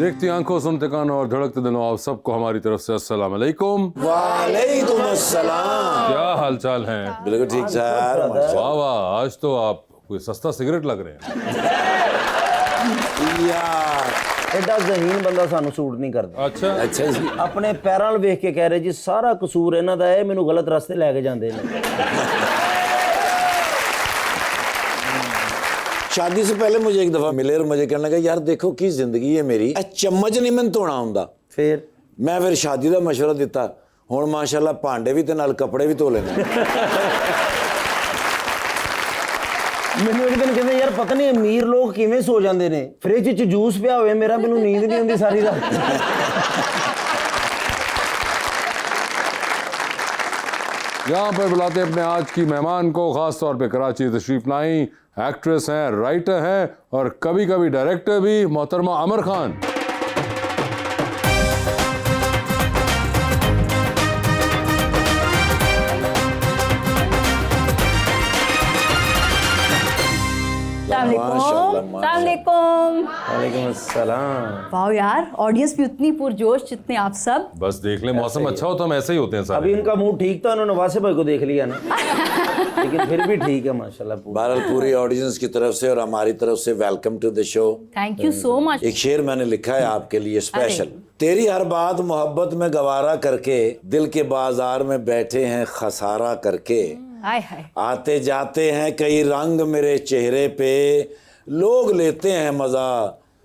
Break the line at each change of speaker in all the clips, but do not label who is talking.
देखती आंखों, सुनते कानों और धड़कते दिलों, आप सबको हमारी तरफ से अस्सलाम वालेकुम।
वालेकुम अस्सलाम।
क्या हाल चाल है?
बिल्कुल ठीक सर।
वाह वाह, आज तो आप कोई सस्ता सिगरेट लग रहे हैं
यार।
एडा जहीन बंदा सानू सूट नहीं करता।
अच्छा
अच्छा जी।
अपने पैरां वाल वेख के कह रहे जी सारा कसूर इन्हां दा है, मैनू गलत रास्ते लैके जांदे ने।
शादी से पहले मुझे एक दफा मिले और मुझे कहने लगा यार देखो की जिंदगी है मेरी, चम्मच नहीं मैं धोना आउंदा। फिर शादी का मशवरा दिता, हुण माशाल्लाह भांडे भी ते नाल कपड़े भी धो लेने।
मैनू एक दिन कहते यार पता नहीं अमीर लोग किवें सो जाते ने, फ्रिज च जूस पिया होवे मेरा, मैनू नींद नहीं आती सारी रात।
यहाँ पर बुलाते अपने आज की मेहमान को, खास तौर पे कराची तशरीफ लाई, एक्ट्रेस हैं, राइटर हैं और कभी कभी डायरेक्टर भी, मोहतरमा अमर खान।
वालेकुम अस्सलाम।
वाह यार, ऑडियंस भी उतनी पुरजोश जितने आप सब।
बस देख ले, मौसम अच्छा हो तो हम ऐसे ही होते हैं सारे।
अभी इनका मूड ठीक था, उन्होंने वासे भाई को देख लिया ना। लेकिन फिर भी ठीक है माशाल्लाह।
बहरहाल पूरी ऑडियंस की तरफ से और हमारी तरफ से welcome to the show.
Thank you so much.
एक शेर मैंने लिखा है आपके लिए स्पेशल। तेरी हर बात मोहब्बत में गवारा करके, दिल के बाजार में बैठे हैं खसारा करके।
हाय हाय।
आते जाते हैं कई रंग मेरे चेहरे पे, लोग लेते हैं मजा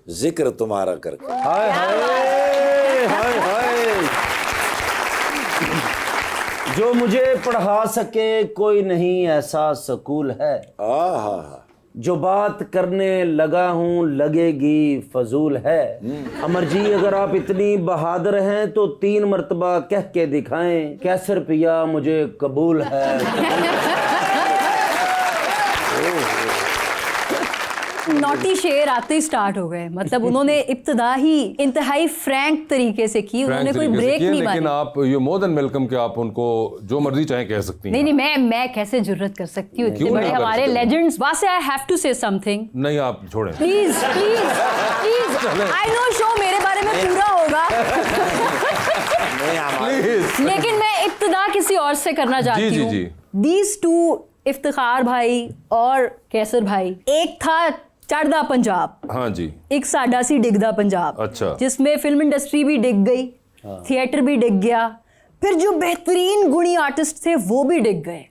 जिक्र तुम्हारा करके।
हाय हाय हाय हाय। जो मुझे पढ़ा सके कोई नहीं ऐसा स्कूल है,
आहा।
जो बात करने लगा हूँ लगेगी फजूल है। अमर जी अगर आप इतनी बहादुर हैं तो 3 मर्तबा कह के दिखाएं, कैसर पिया मुझे कबूल है।
नॉटी शेर आते ही स्टार्ट हो गए, मतलब उन्होंने इब्तिदा ही इंतहाई फ्रैंक तरीके से की, उन्होंने कोई ब्रेक नहीं मारी।
लेकिन आप यू मोर देन वेलकम कि आप उनको जो मर्जी चाहे कह सकती हैं।
नहीं नहीं, मैं कैसे जुर्रत कर सकती हूँ, इतने बड़े हमारे लेजेंड्स। वासे I have to say something.
नहीं आप छोड़ें
please please please. I know show मेरे बारे में पूरा होगा,
प्लीज।
लेकिन मैं इब्तिदा किसी और से करना चाहती हूँ।
जी।
दीज टू, इफ्तिखार भाई और कैसर भाई, एक था चढ़दा पंजाब,
हाँ जी,
एक साडा सी डिगदा पंजाब।
अच्छा।
जिसमें फिल्म इंडस्ट्री भी डिग गई, थिएटर भी डिग गया, फिर जो बेहतरीन गुणी आर्टिस्ट थे वो भी डिग गए।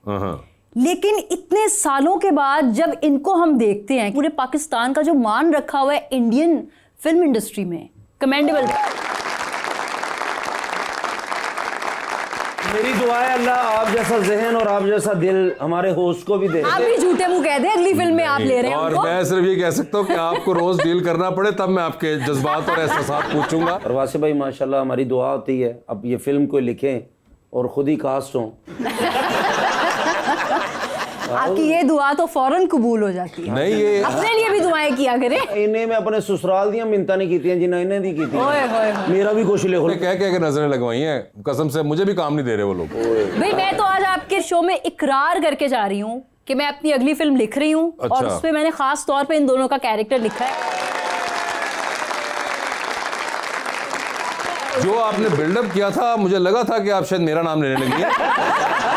लेकिन इतने सालों के बाद जब इनको हम देखते हैं, पूरे पाकिस्तान का जो मान रखा हुआ है इंडियन फिल्म इंडस्ट्री में, कमेंडेबल।
मेरी दुआ है अल्लाह आप जैसा जहन और आप जैसा दिल हमारे होस्ट को भी दे।
आप भी झूठे मुंह कह दें अगली फिल्म में आप ले रहे हैं
और
उनको।
मैं सिर्फ ये कह सकता हूँ कि आपको रोज डील करना पड़े तब मैं आपके जज्बात और एहसासात पूछूंगा।
और वासे भाई माशाल्लाह हमारी दुआ होती है अब ये फिल्म को लिखें और खुद ही कास्ट हों।
आपकी ये दुआ तो फौरन कबूल हो जाती है।
नहीं ये
अपने लिए भी दुआएं किया करें।
इन्हें मैं अपने ससुराल दियां मिन्नतां नहीं कीतियां जिन्हें इन्हें दी कीती।
ओए होए होए।
मेरा भी कुछ लिखो।
कह के नजरें लगवाई हैं, कसम से मुझे भी काम नहीं दे रहे वो लोग।
भाई मैं तो आज आपके शो में इकरार करके जा रही हूँ कि मैं अपनी अगली फिल्म लिख रही हूँ।
अच्छा।
और उसमें मैंने खास तौर पे इन दोनों का कैरेक्टर लिखा है।
जो आपने बिल्डअप किया था, मुझे लगा था कि आप शायद मेरा नाम लेने लगी हैं।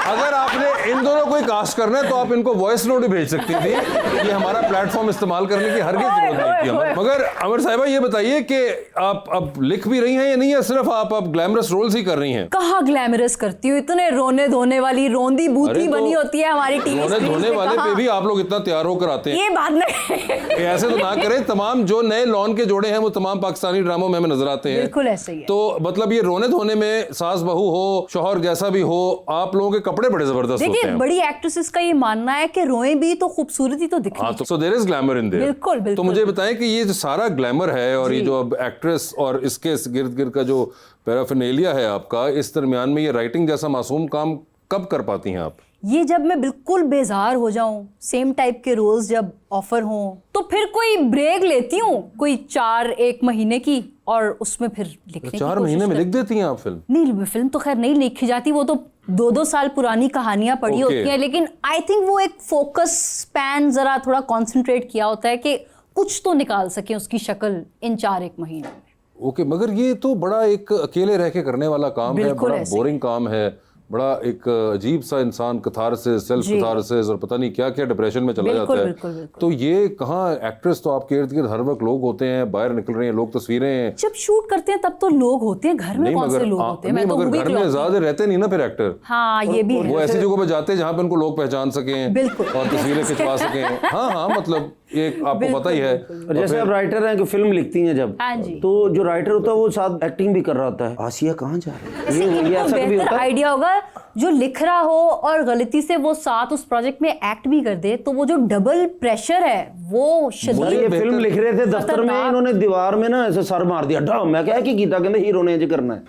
अगर आपने इन दोनों को कास्ट करना है तो आप इनको वॉइस नोट ही भेज सकती थी, ये हमारा प्लेटफॉर्म इस्तेमाल करने की हरगिज़ जरूरत नहीं थी हमें। मगर अमर साहिबा ये बताइए कि आप अब लिख भी रही हैं या नहीं, है सिर्फ आप अब ग्लैमरस रोल्स ही कर रही हैं?
कहाँ ग्लैमरस करती हूँ, इतने रोने धोने वाली रोंदी बूथी बनी होती है हमारी टीवी
रोने धोने वाले पे भी आप लोग इतना तैयार होकर आते हैं।
ये बात नहीं।
ऐसे तो ना करें, तमाम जो नए लॉन के जोड़े हैं वो तमाम पाकिस्तानी ड्रामों में हमें नजर आते हैं।
बिल्कुल ऐसे ही है।
तो मतलब ये रोने धोने में सास बहू हो, शौहर जैसा भी हो, आप लोगों के कपड़े बड़े जबरदस्त होते हैं।
बड़ी एक्ट्रेसेस का ये मानना है कि रोए भी तो खूबसूरती तो दिखनी।
हाँ, तो so there is glamour in there.
बिल्कुल बिल्कुल।
तो मुझे बताएं कि ये जो सारा ग्लैमर है और ये जो अब एक्ट्रेस और इसके गिर्द गिर्द का जो पैराफिनेलिया है आपका, इस दरमियान में ये राइटिंग जैसा मासूम काम कब कर पाती हैं आप?
ये जब मैं बिल्कुल बेजार हो जाऊं, सेम टाइप के रोल्स जब ऑफर हों, तो फिर कोई ब्रेक लेती हूँ, कोई 4-1 महीने की, और उसमें फिर लिखने की
4 महीने में लिख देती हैं आप फिल्म?
नहीं, फिल्म तो खैर नहीं लिखी जाती, वो तो 2-2 साल पुरानी कहानियां पढ़ी होती हैं। लेकिन आई थिंक वो एक फोकस स्पैन जरा थोड़ा कॉन्सेंट्रेट किया होता है कि कुछ तो निकाल सके उसकी शक्ल इन 4-1 महीने में।
ओके, मगर ये तो बड़ा एक अकेले रह के करने वाला काम है,
बिल्कुल
बड़ा
ऐसे।
बोरिंग काम है, बड़ा एक अजीब सा इंसान कथारसिस, सेल्फ
जी।
कथारसिस और पता नहीं क्या क्या डिप्रेशन में चला
बिल्कुल,
जाता है।
बिल्कुल, बिल्कुल।
तो ये कहाँ, एक्ट्रेस तो आपके इर्द गिर्द हर वक्त लोग होते हैं, बाहर निकल रहे हैं लोग, तस्वीरें।
जब शूट करते हैं तब तो लोग होते हैं, घर में
नहीं
कौन से
मगर
लोग होते हैं?
नहीं,
मैं तो
मगर
हूँ भी
घर में
इकलौती।
ज्यादा रहते नहीं ना फिर एक्टर।
हाँ, ये भी
वो
है।
ऐसी जगहों पे जाते हैं जहाँ पे उनको लोग पहचान सकें,
बिल्कुल।
और तस्वीरें खिंचवा सकें। हाँ हाँ, मतलब ये आपको पता ही है।
और जैसे आप राइटर हैं कि फिल्म लिखती हैं जब,
हाँ जी।
तो जो राइटर होता है वो साथ एक्टिंग भी कर रहा होता है। आसिया कहाँ जा रही है, ये ऐसा कभी
बेहतर
होता है?
आइडिया होगा जो लिख रहा हो और गलती से वो साथ उस प्रोजेक्ट में एक्ट भी कर दे, तो वो जो डबल प्रेशर है वो
सर
शदीद।
ये फिल्म लिख रहे थे दफ्तर में,
खतरनाक।
इन्होंने दीवार में ना ऐसे सर मार दिया डा, मैं क्या कि गीता कहते हीरो ने जो करना है।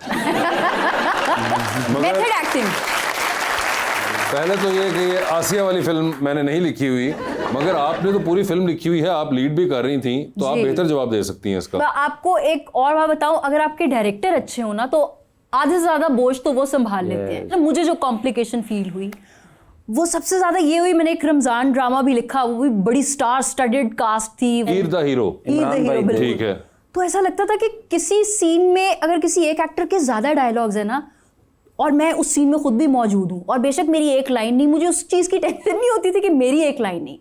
Method acting.
पहले तो ये कि ये आसिया वाली फिल्म मैंने नहीं लिखी हुई, मगर आपने तो पूरी फिल्म लिखी हुई है, आप लीड भी कर रही थी, तो आप
जी।
बेहतर जवाब दे सकती हैं इसका।
मैं आपको एक और बात बताऊं, अगर आपके डायरेक्टर अच्छे हो ना तो आधे से ज्यादा बोझ तो वो संभाल लेते हैं। तो मुझे जो कॉम्प्लिकेशन फील हुई वो सबसे ज्यादा ये हुई, मैंने एक रमजान ड्रामा भी लिखा, वो भी बड़ी स्टार स्टडेड कास्ट थी।
हीर द हीरो।
हीर द
इमरान
हीरो,
भाई,
बिल्कुल।
ठीक है।
तो ऐसा लगता था कि किसी सीन में अगर किसी एक एक्टर के ज्यादा डायलॉग्स है ना, और मैं उस सीन में खुद भी मौजूद हूँ, और बेशक मेरी एक लाइन नहीं, मुझे उस चीज की टेंशन नहीं होती थी कि मेरी एक लाइन नहीं,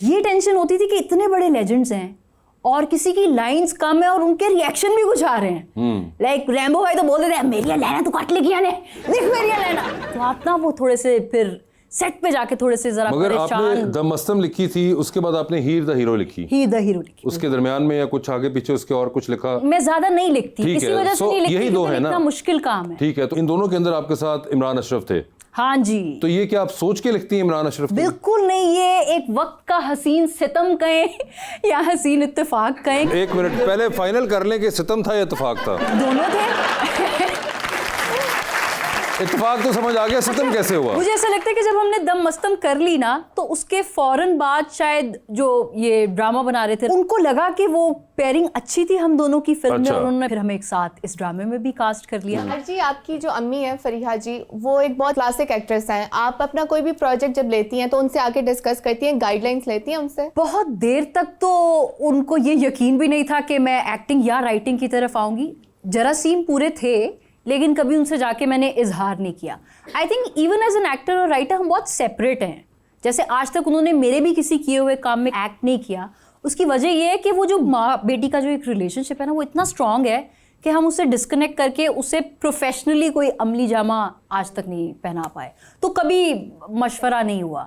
ये टेंशन होती थी कि इतने बड़े लेजेंड्स हैं और किसी की लाइंस कम है और उनके रिएक्शन भी कुछ आ रहे हैं। लाइक रैम्बो भाई तो बोल देते हैं मेरी लेना तू काट लेगी याने, देख मेरी लेना। तो आप ना वो थोड़े से फिर सेट पे जाके थोड़े से जरा
मगर आपने
परेशान।
द मस्तम लिखी थी, उसके बाद आपने हीर द हीरो लिखी,
हीर द हीरो लिखी।
उसके दरमियान में या कुछ आगे पीछे उसके और कुछ लिखा?
मैं ज्यादा नहीं लिखती,
ठीक
इसी
है,
वजह से
so
नहीं लिखती
यही दो
क्योंकि
है ना?
लिखना मुश्किल काम है।
ठीक है, तो इन दोनों के अंदर आपके साथ इमरान अशरफ थे,
हाँ जी।
तो ये क्या आप सोच के लिखती हैं इमरान अशरफ को?
बिल्कुल नहीं, ये एक वक्त का हसीन सितम कहें या हसीन इत्तेफाक कहें,
एक मिनट पहले फाइनल कर लें कि सितम था या इत्तेफाक था।
दोनों थे।
इत्तेफाक तो समझ आ गया, सितम कैसे हुआ?
मुझे ऐसा लगता है कि जब हमने दम मस्तम कर ली ना, तो उसके फौरन बाद शायद जो ये ड्रामा बना रहे थे उनको लगा कि वो पेयरिंग अच्छी थी हम दोनों की फिल्म में,
अच्छा।
और उन्होंने फिर हमें एक साथ इस ड्रामे में भी कास्ट कर लिया।
हर जी, आपकी जो अम्मी है फरीहा जी, वो एक बहुत क्लासिक एक्ट्रेस हैं। आप अपना कोई भी प्रोजेक्ट जब लेती हैं तो उनसे आके डिस्कस करती हैं, गाइडलाइंस लेती हैं उनसे?
बहुत देर तक तो उनको ये यकीन भी नहीं था कि मैं एक्टिंग या राइटिंग की तरफ आऊंगी। जरासीम पूरे थे, लेकिन कभी उनसे जाके मैंने इजहार नहीं किया। I think even as an actor और राइटर हम बहुत सेपरेट हैं। जैसे आज तक उन्होंने मेरे भी किसी किए हुए काम में एक्ट नहीं किया, उसकी वजह ये है कि वो जो माँ बेटी का जो एक रिलेशनशिप है ना, वो इतना स्ट्रांग है कि हम उससे डिस्कनेक्ट करके उसे प्रोफेशनली कोई अमली जामा आज तक नहीं पहना पाए, तो कभी मशवरा नहीं हुआ।